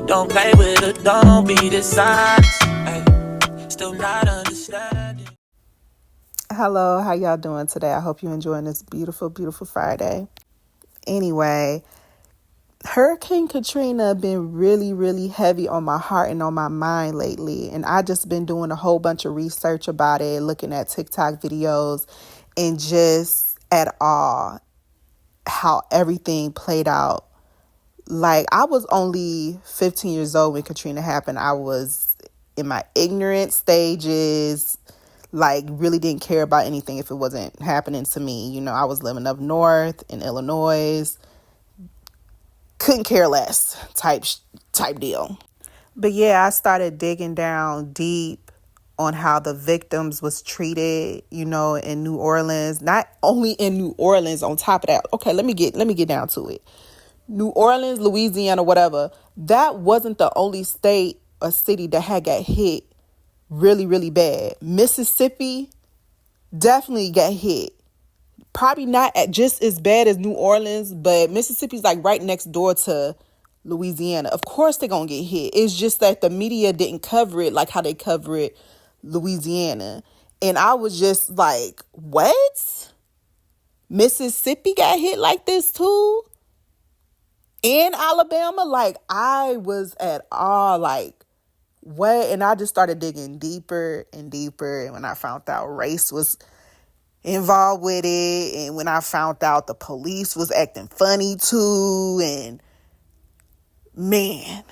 Don't play with it, don't be dishonest. Ay, still not understanding. Hello, how y'all doing today? I hope you're enjoying this beautiful, beautiful Friday. Anyway, Hurricane Katrina been really, really heavy on my heart and on my mind lately. And I just been doing a whole bunch of research about it, looking at TikTok videos and just at all how everything played out. Like, I was only 15 years old when Katrina happened. I was in my ignorant stages, like really didn't care about anything if it wasn't happening to me. You know, I was living up north in Illinois. Couldn't care less type deal. But yeah, I started digging down deep on how the victims was treated, you know, in New Orleans. Not only in New Orleans, on top of that. Okay, let me get down to it. New Orleans, Louisiana, whatever, that wasn't the only state or city that had got hit really, really bad. Mississippi definitely got hit. Probably not just as bad as New Orleans, but Mississippi's like right next door to Louisiana. Of course they're going to get hit. It's just that the media didn't cover it like how they cover it Louisiana. And I was just like, what? Mississippi got hit like this too? In Alabama? Like, I was at all like, what? And I just started digging deeper and deeper. And when I found out race was involved with it, and when I found out the police was acting funny too, and man,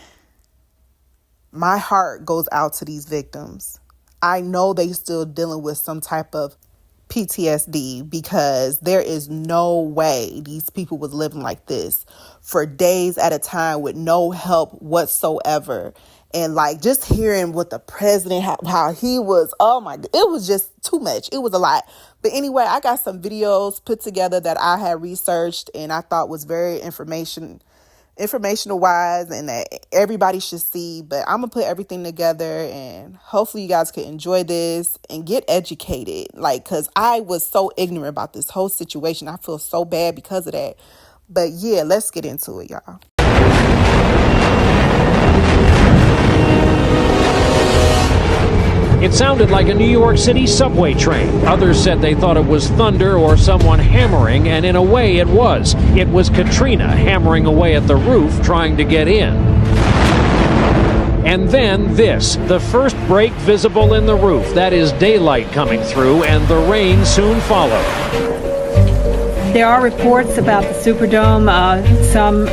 my heart goes out to these victims. I know they still dealing with some type of PTSD because there is no way these people was living like this for days at a time with no help whatsoever. And like just hearing what the president, how he was, oh my, it was just too much. It was a lot. But anyway, I got some videos put together that I had researched and I thought was very informational wise and that everybody should see. But I'm gonna put everything together and hopefully you guys can enjoy this and get educated, like, because I was so ignorant about this whole situation. I feel so bad because of that. But yeah, let's get into it, y'all. It sounded like a New York City subway train. Others said they thought it was thunder or someone hammering, and in a way it was. It was Katrina hammering away at the roof trying to get in. And then this, the first break visible in the roof. That is daylight coming through, and the rain soon followed. There are reports about the Superdome. Some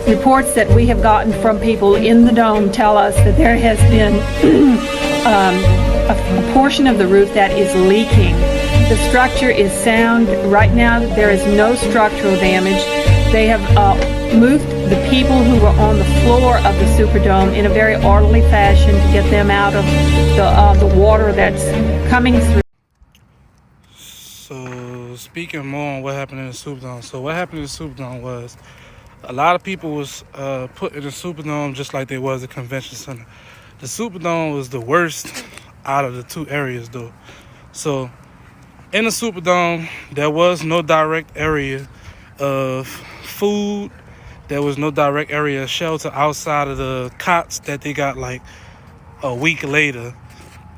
reports that we have gotten from people in the dome tell us that there has been a portion of the roof that is leaking. The structure is sound. Right now, there is no structural damage. They have moved the people who were on the floor of the Superdome in a very orderly fashion to get them out of the water that's coming through. So, speaking more on what happened in the Superdome. So, what happened in the Superdome was a lot of people was put in the Superdome just like they was the convention center. The Superdome was the worst out of the two areas, though. So, in the Superdome, there was no direct area of food. There was no direct area of shelter outside of the cots that they got like a week later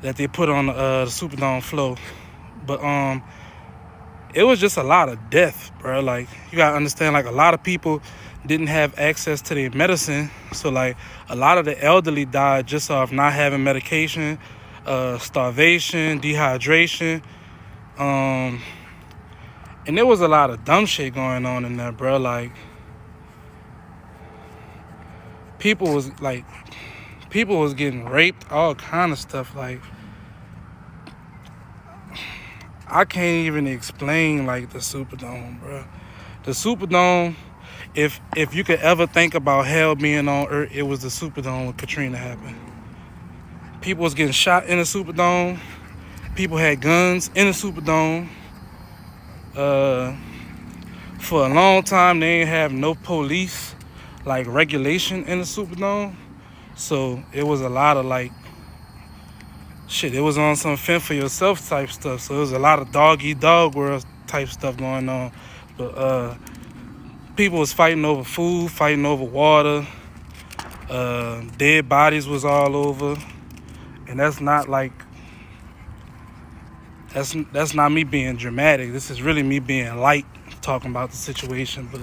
that they put on the Superdome floor. But it was just a lot of death, bro. Like, you gotta understand, like, a lot of people didn't have access to their medicine. So, like, a lot of the elderly died just off not having medication, starvation, dehydration. And there was a lot of dumb shit going on in there, bro. Like, people was getting raped, all kind of stuff. Like, I can't even explain, like, the Superdome, bro. The Superdome, if you could ever think about hell being on earth, it was the Superdome when Katrina happened. People was getting shot in the Superdome. People had guns in the Superdome. For a long time, they didn't have no police, like, regulation in the Superdome. So it was a lot of, like, shit, it was on some fend for yourself type stuff. So it was a lot of dog-eat-dog world type stuff going on. But People was fighting over food, fighting over water. Dead bodies was all over, and that's not like that's not me being dramatic. This is really me being light, talking about the situation. But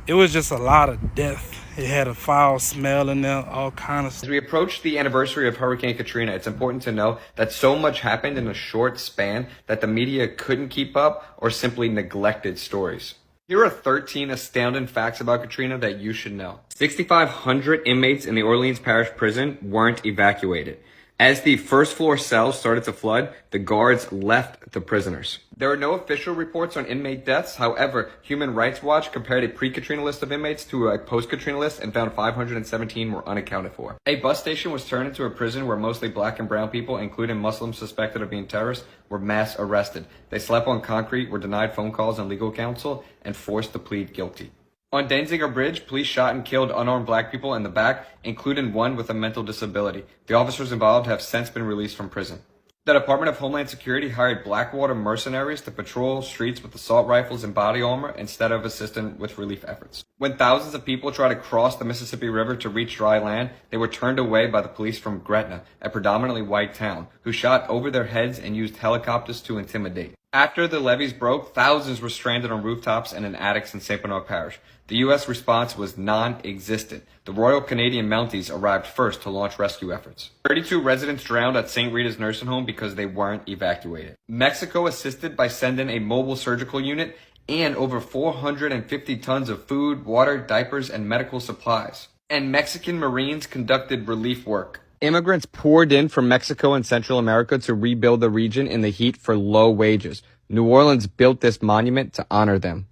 it was just a lot of death. It had a foul smell in there, all kind of stuff. As we approach the anniversary of Hurricane Katrina, it's important to know that so much happened in a short span that the media couldn't keep up or simply neglected stories. Here are 13 astounding facts about Katrina that you should know. 6,500 inmates in the Orleans Parish Prison weren't evacuated. As the first floor cells started to flood, the guards left the prisoners. There are no official reports on inmate deaths. However, Human Rights Watch compared a pre-Katrina list of inmates to a post-Katrina list and found 517 were unaccounted for. A bus station was turned into a prison where mostly black and brown people, including Muslims suspected of being terrorists, were mass arrested. They slept on concrete, were denied phone calls and legal counsel, and forced to plead guilty. On Danziger Bridge, police shot and killed unarmed black people in the back, including one with a mental disability. The officers involved have since been released from prison. The Department of Homeland Security hired Blackwater mercenaries to patrol streets with assault rifles and body armor instead of assisting with relief efforts. When thousands of people tried to cross the Mississippi River to reach dry land, they were turned away by the police from Gretna, a predominantly white town, who shot over their heads and used helicopters to intimidate. After the levees broke, thousands were stranded on rooftops and in attics in St. Bernard Parish. The U.S. response was non-existent. The Royal Canadian Mounties arrived first to launch rescue efforts. 32 residents drowned at St. Rita's nursing home because they weren't evacuated. Mexico assisted by sending a mobile surgical unit and over 450 tons of food, water, diapers, and medical supplies. And Mexican Marines conducted relief work. Immigrants poured in from Mexico and Central America to rebuild the region in the heat for low wages. New Orleans built this monument to honor them.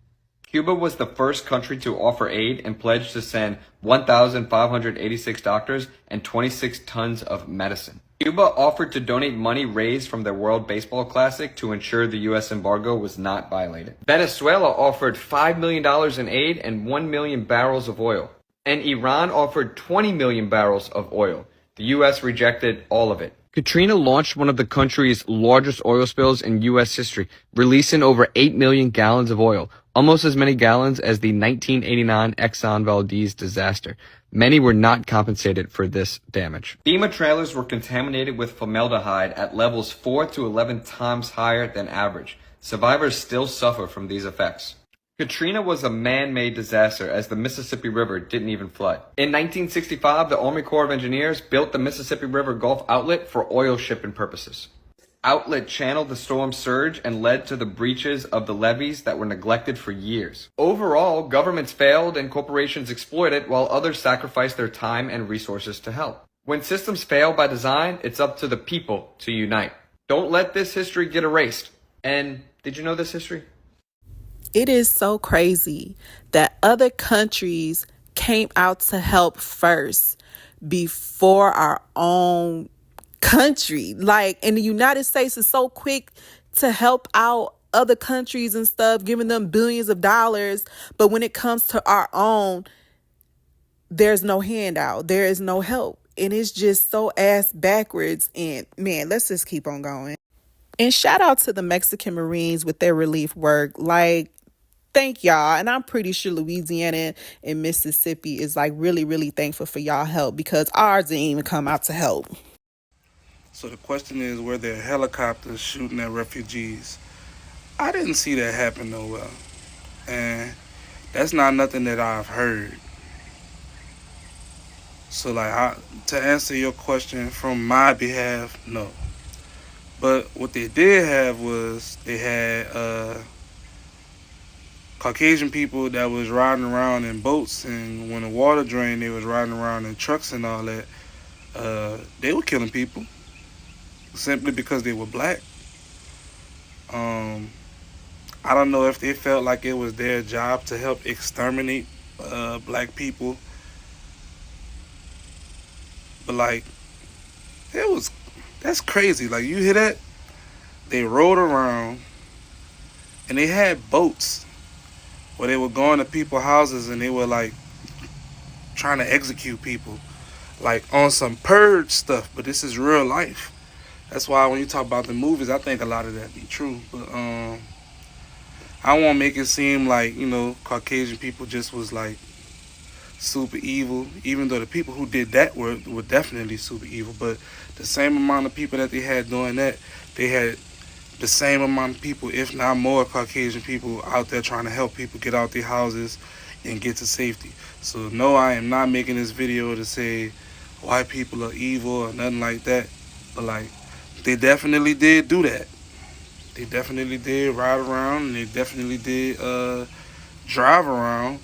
Cuba was the first country to offer aid and pledged to send 1,586 doctors and 26 tons of medicine. Cuba offered to donate money raised from their World Baseball Classic to ensure the U.S. embargo was not violated. Venezuela offered $5 million in aid and 1 million barrels of oil. And Iran offered 20 million barrels of oil. The U.S. rejected all of it. Katrina launched one of the country's largest oil spills in U.S. history, releasing over 8 million gallons of oil, almost as many gallons as the 1989 Exxon Valdez disaster. Many were not compensated for this damage. FEMA trailers were contaminated with formaldehyde at levels 4 to 11 times higher than average. Survivors still suffer from these effects. Katrina was a man-made disaster as the Mississippi River didn't even flood. In 1965, the Army Corps of Engineers built the Mississippi River Gulf Outlet for oil shipping purposes. Outlet channeled the storm surge and led to the breaches of the levees that were neglected for years. Overall, governments failed and corporations exploited while others sacrificed their time and resources to help. When systems fail by design, it's up to the people to unite. Don't let this history get erased. And did you know this history? It is so crazy that other countries came out to help first before our own country. Like, and the United States is so quick to help out other countries and stuff, giving them billions of dollars. But when it comes to our own, there's no handout. There is no help. And it's just so ass backwards. And man, let's just keep on going. And shout out to the Mexican Marines with their relief work. Like, thank y'all. And I'm pretty sure Louisiana and Mississippi is like really, really thankful for y'all help because ours didn't even come out to help. So the question is, were there helicopters shooting at refugees? I didn't see that happen nowhere. And that's not nothing that I've heard. So like, to answer your question from my behalf, no. But what they did have was they had Caucasian people that was riding around in boats, and when the water drained, they was riding around in trucks and all that. They were killing people simply because they were black. I don't know if they felt like it was their job to help exterminate black people, but like, that's crazy. Like, you hear that? They rode around and they had boats where they were going to people's houses and they were like trying to execute people, like on some purge stuff. But this is real life. That's why when you talk about the movies, I think a lot of that be true. But I won't make it seem like, Caucasian people just was like super evil, even though the people who did that were definitely super evil. But the same amount of people that they had doing that, they had the same amount of people, if not more, Caucasian people out there trying to help people get out their houses and get to safety. So no, I am not making this video to say white people are evil or nothing like that. But like, they definitely did do that. They definitely did ride around, and they definitely did drive around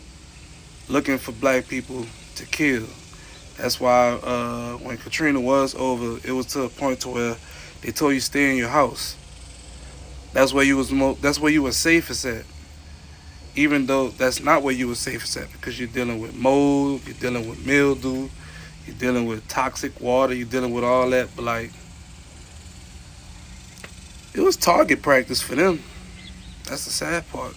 looking for black people to kill. That's why when Katrina was over, it was to a point to where they told you stay in your house. That's where you was that's where you were safest at. Even though that's not where you were safest at, because you're dealing with mold, you're dealing with mildew, you're dealing with toxic water, you're dealing with all that. But like, it was target practice for them. That's the sad part.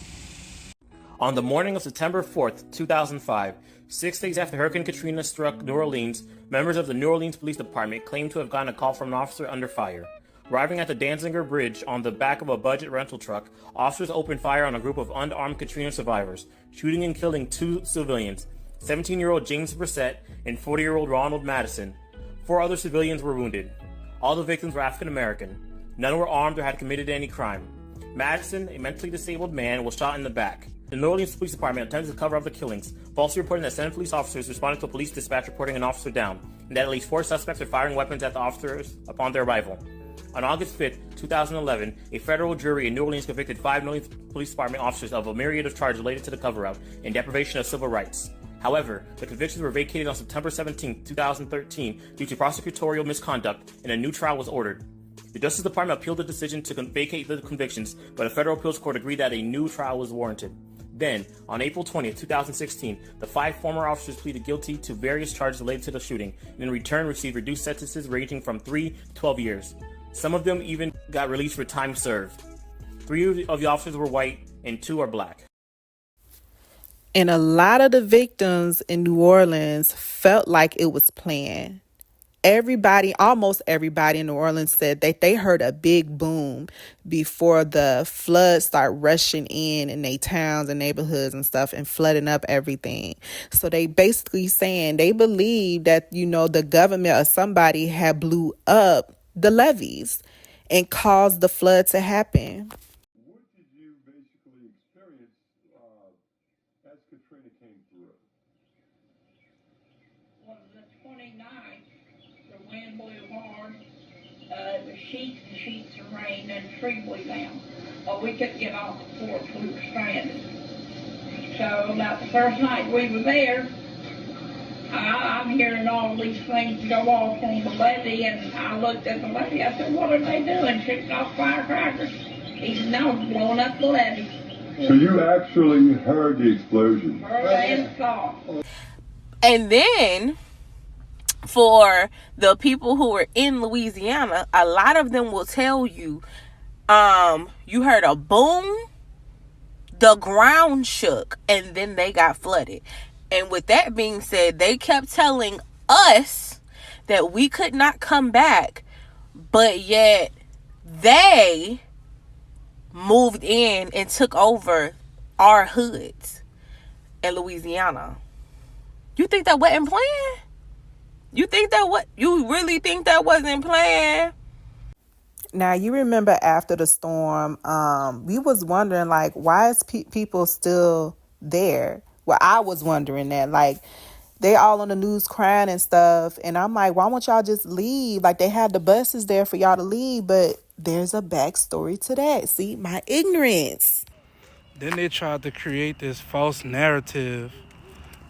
On the morning of September 4th, 2005, 6 days after Hurricane Katrina struck New Orleans, members of the New Orleans Police Department claimed to have gotten a call from an officer under fire. Arriving at the Danziger Bridge on the back of a budget rental truck, officers opened fire on a group of unarmed Katrina survivors, shooting and killing 2 civilians, 17-year-old James Brissett and 40-year-old Ronald Madison. 4 other civilians were wounded. All the victims were African American. None were armed or had committed any crime. Madison, a mentally disabled man, was shot in the back. The New Orleans Police Department attempted to cover up the killings, falsely reporting that 7 police officers responded to a police dispatch reporting an officer down, and that at least 4 suspects were firing weapons at the officers upon their arrival. On August 5th, 2011, a federal jury in New Orleans convicted 5 New Orleans Police Department officers of a myriad of charges related to the cover-up and deprivation of civil rights. However, the convictions were vacated on September 17, 2013 due to prosecutorial misconduct, and a new trial was ordered. The Justice Department appealed the decision to vacate the convictions, but a federal appeals court agreed that a new trial was warranted. Then, on April 20, 2016, the 5 former officers pleaded guilty to various charges related to the shooting, and in return received reduced sentences ranging from 3 to 12 years. Some of them even got released for time served. 3 of the officers were white, and 2 are black. And a lot of the victims in New Orleans felt like it was planned. Almost everybody in New Orleans said that they heard a big boom before the floods start rushing in their towns and neighborhoods and stuff and flooding up everything. So they basically saying they believe that, the government or somebody had blew up the levees and caused the flood to happen. What did you basically experience as Katrina came through? Well, the 29th, the wind blew hard. The sheets of rain, and the tree blew down. Well, we couldn't get off the porch. We were stranded. So about the first night we were there, I'm hearing all these things go off on the levee, and I looked at the levee. I said, "What are they doing? Shooting off firecrackers?" He said, "No, blowing up the levee." So you actually heard the explosion? Heard and saw. And then, for the people who were in Louisiana, a lot of them will tell you, you heard a boom, the ground shook, and then they got flooded. And with that being said, they kept telling us that we could not come back, but yet they moved in and took over our hoods in Louisiana. You think that wasn't planned? You really think that wasn't planned? Now, you remember after the storm, we was wondering, like, why is people still there? Well, I was wondering that, like, they all on the news crying and stuff. And I'm like, why won't y'all just leave? Like, they had the buses there for y'all to leave, but there's a backstory to that. See, my ignorance. Then they tried to create this false narrative.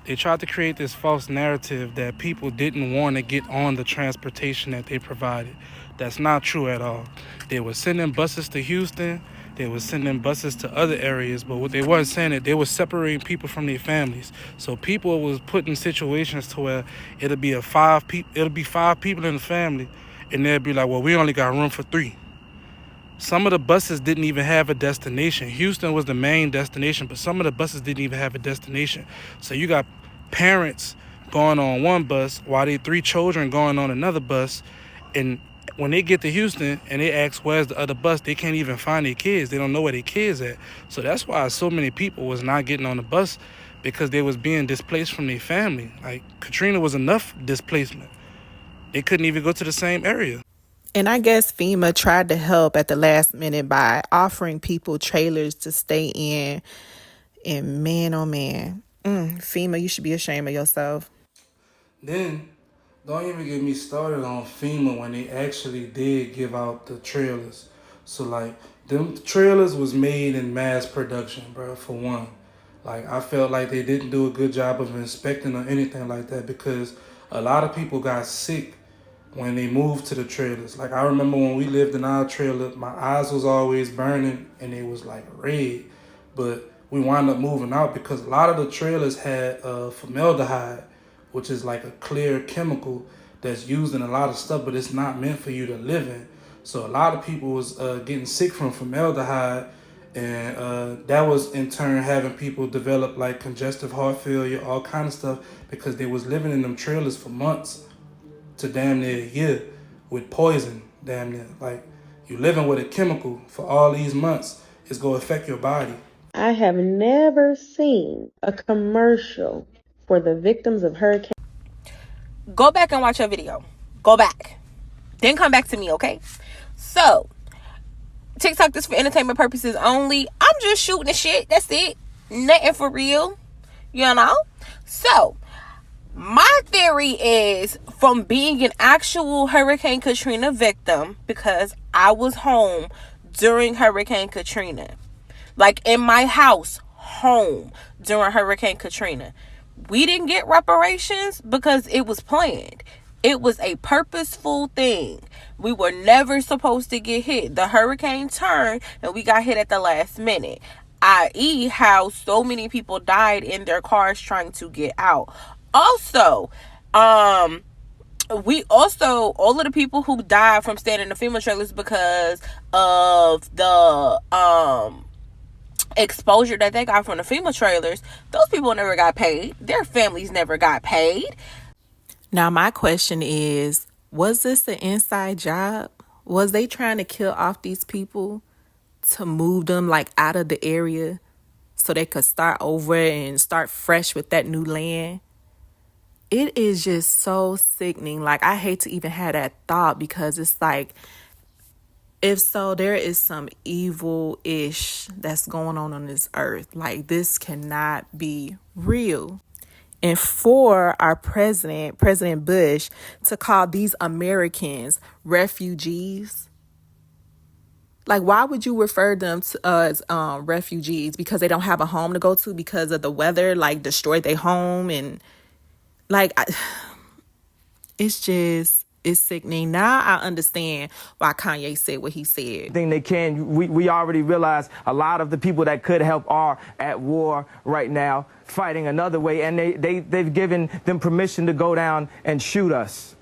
That people didn't want to get on the transportation that they provided. That's not true at all. They were sending buses to Houston. They were sending buses to other areas, but what they weren't saying is they were separating people from their families. So people was put in situations to where it'll be 5 people in the family, and they'll be like, well, we only got room for 3. Some of the buses didn't even have a destination. Houston was the main destination, but some of the buses didn't even have a destination. So you got parents going on one bus while they 3 children going on another bus, and when they get to Houston and they ask where's the other bus, they can't even find their kids. They don't know where their kids at. So that's why so many people was not getting on the bus, because they was being displaced from their family. Like, Katrina was enough displacement. They couldn't even go to the same area. And I guess FEMA tried to help at the last minute by offering people trailers to stay in. And man, oh man, FEMA, you should be ashamed of yourself. Then, don't even get me started on FEMA when they actually did give out the trailers. So, like, them trailers was made in mass production, bro, for one. Like, I felt like they didn't do a good job of inspecting or anything like that, because a lot of people got sick when they moved to the trailers. Like, I remember when we lived in our trailer, my eyes was always burning and it was like red. But we wound up moving out because a lot of the trailers had formaldehyde, which is like a clear chemical that's used in a lot of stuff, but it's not meant for you to live in. So a lot of people was getting sick from formaldehyde, and that was in turn having people develop like congestive heart failure, all kind of stuff, because they was living in them trailers for months to damn near a year with poison, damn near. Like, you living with a chemical for all these months, it's going to affect your body. I have never seen a commercial for the victims of hurricane. Go back and watch your video. Go back. Then come back to me, okay? So, TikTok is for entertainment purposes only. I'm just shooting the shit. That's it. Nothing for real. You know? So, my theory is, from being an actual Hurricane Katrina victim, because I was home during Hurricane Katrina. Like, in my house, home, during Hurricane Katrina. We didn't get reparations because it was planned. It was a purposeful thing. We were never supposed to get hit. The hurricane turned and we got hit at the last minute. I.e., how so many people died in their cars trying to get out. Also, all of the people who died from staying in the FEMA trailers because of the exposure that they got from the FEMA trailers, those people never got paid. Their families never got paid. Now, my question is, was this an inside job? Was they trying to kill off these people to move them like out of the area so they could start over and start fresh with that new land? It is just so sickening. Like, I hate to even have that thought, because it's like, if so, there is some evil-ish that's going on this earth. Like, this cannot be real. And for our President Bush, to call these Americans refugees, like, why would you refer them to as refugees? Because they don't have a home to go to because of the weather, like, destroyed their home. And, like, it's sickening. Now I understand why Kanye said what he said. Thing they can. We already realize a lot of the people that could help are at war right now, fighting another way, and they've given them permission to go down and shoot us.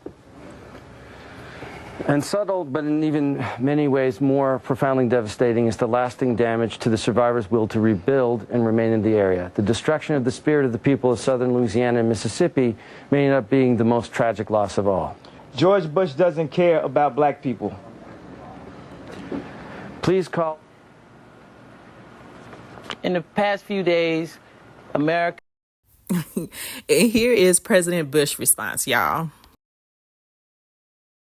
And subtle, but in even many ways more profoundly devastating, is the lasting damage to the survivors' will to rebuild and remain in the area. The destruction of the spirit of the people of southern Louisiana and Mississippi may end up being the most tragic loss of all. George Bush doesn't care about black people. Please call. In the past few days, America. And here is President Bush's response, y'all.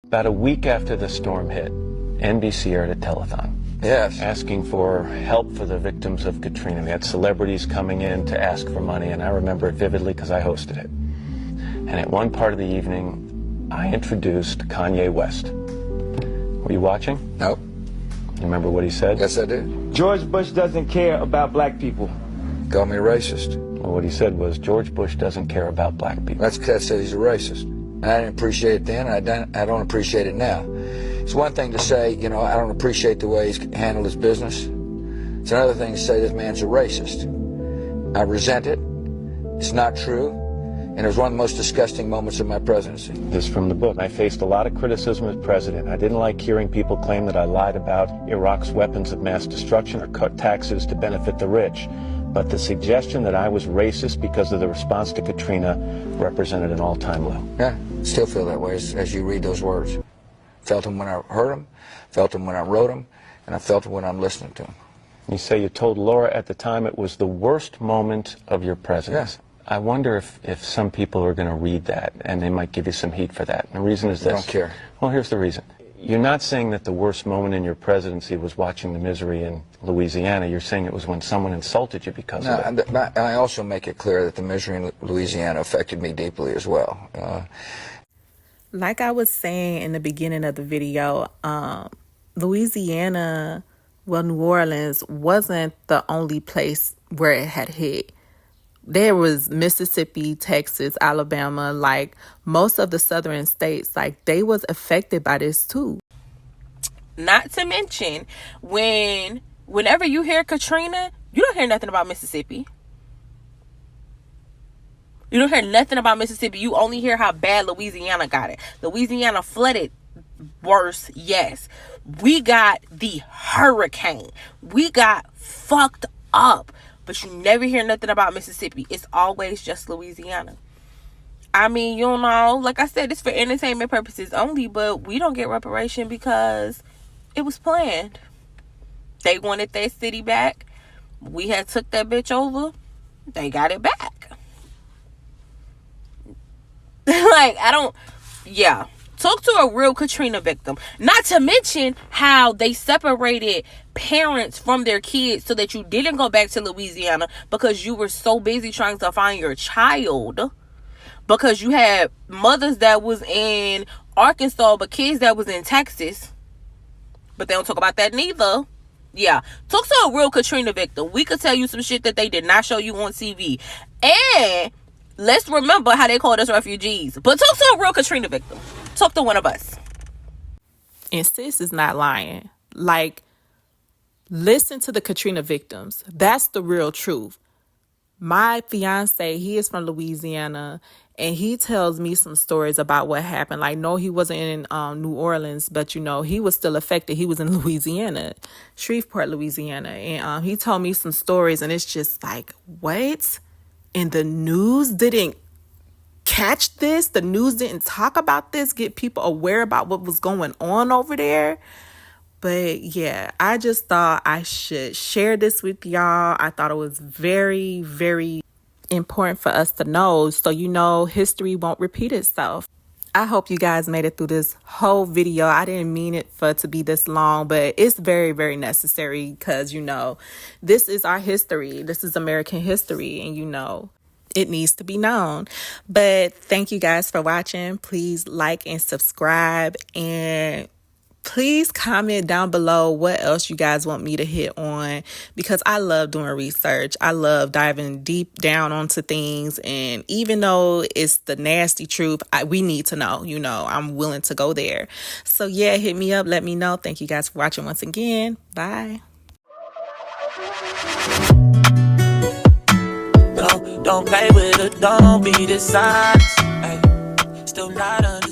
About a week after the storm hit, NBC aired a telethon. Yes. Asking for help for the victims of Katrina. We had celebrities coming in to ask for money, and I remember it vividly because I hosted it. And at one part of the evening, I introduced Kanye West. Were you watching? No. You remember what he said? Yes, I did. George Bush doesn't care about black people. Call me racist. Well, what he said was, George Bush doesn't care about black people. That said he's a racist. And I didn't appreciate it then, and I don't appreciate it now. It's one thing to say, I don't appreciate the way he's handled his business. It's another thing to say this man's a racist. I resent it. It's not true. And it was one of the most disgusting moments of my presidency. This is from the book. I faced a lot of criticism as president. I didn't like hearing people claim that I lied about Iraq's weapons of mass destruction or cut taxes to benefit the rich. But the suggestion that I was racist because of the response to Katrina represented an all-time low. Yeah, still feel that way as you read those words. Felt them when I heard them, felt them when I wrote them, and I felt them when I'm listening to them. You say you told Laura at the time it was the worst moment of your presidency. I wonder if some people are going to read that and they might give you some heat for that. And the reason is this. I don't care. Well, here's the reason. You're not saying that the worst moment in your presidency was watching the misery in Louisiana. You're saying it was when someone insulted you because of it. And I also make it clear that the misery in Louisiana affected me deeply as well. Like I was saying in the beginning of the video, Louisiana, well, New Orleans wasn't the only place where it had hit. There was Mississippi, Texas, Alabama, like most of the southern states, like they was affected by this too. Not to mention, whenever you hear Katrina, you don't hear nothing about Mississippi. You don't hear nothing about Mississippi. You only hear how bad Louisiana got it. Louisiana flooded worse, yes. We got the hurricane. We got fucked up. But you never hear nothing about Mississippi. It's always just Louisiana. I mean, you know, like I said, it's for entertainment purposes only, but we don't get reparation because it was planned. They wanted their city back. We had took that bitch over. They got it back. Talk to a real Katrina victim. Not to mention how they separated parents from their kids so that you didn't go back to Louisiana because you were so busy trying to find your child. Because you had mothers that was in Arkansas but kids that was in Texas. But they don't talk about that neither. Yeah. Talk to a real Katrina victim. We could tell you some shit that they did not show you on TV. And let's remember how they called us refugees. But talk to a real Katrina victim. Talk to one of us. And sis is not lying. Like, listen to the Katrina victims. That's the real truth. My fiance, he is from Louisiana, and he tells me some stories about what happened. Like, no, he wasn't in New Orleans, but, you know, he was still affected. He was in Louisiana, Shreveport, Louisiana. And he told me some stories, and it's just like, what? And the news didn't catch this? The news didn't talk about this, get people aware about what was going on over there? But yeah, I just thought I should share this with y'all. I thought it was very, very important for us to know so you know history won't repeat itself. I hope you guys made it through this whole video. I didn't mean it for it to be this long, but it's very, very necessary because, you know, this is our history. This is American history, and, you know, it needs to be known. But thank you guys for watching. Please like and subscribe, and please comment down below what else you guys want me to hit on, because I love doing research. I love diving deep down onto things, and even though it's the nasty truth, we need to know, you know, I'm willing to go there. So yeah, hit me up, let me know. Thank you guys for watching once again. Bye. Don't play with it, don't be dishonest. Ay, still not understanding.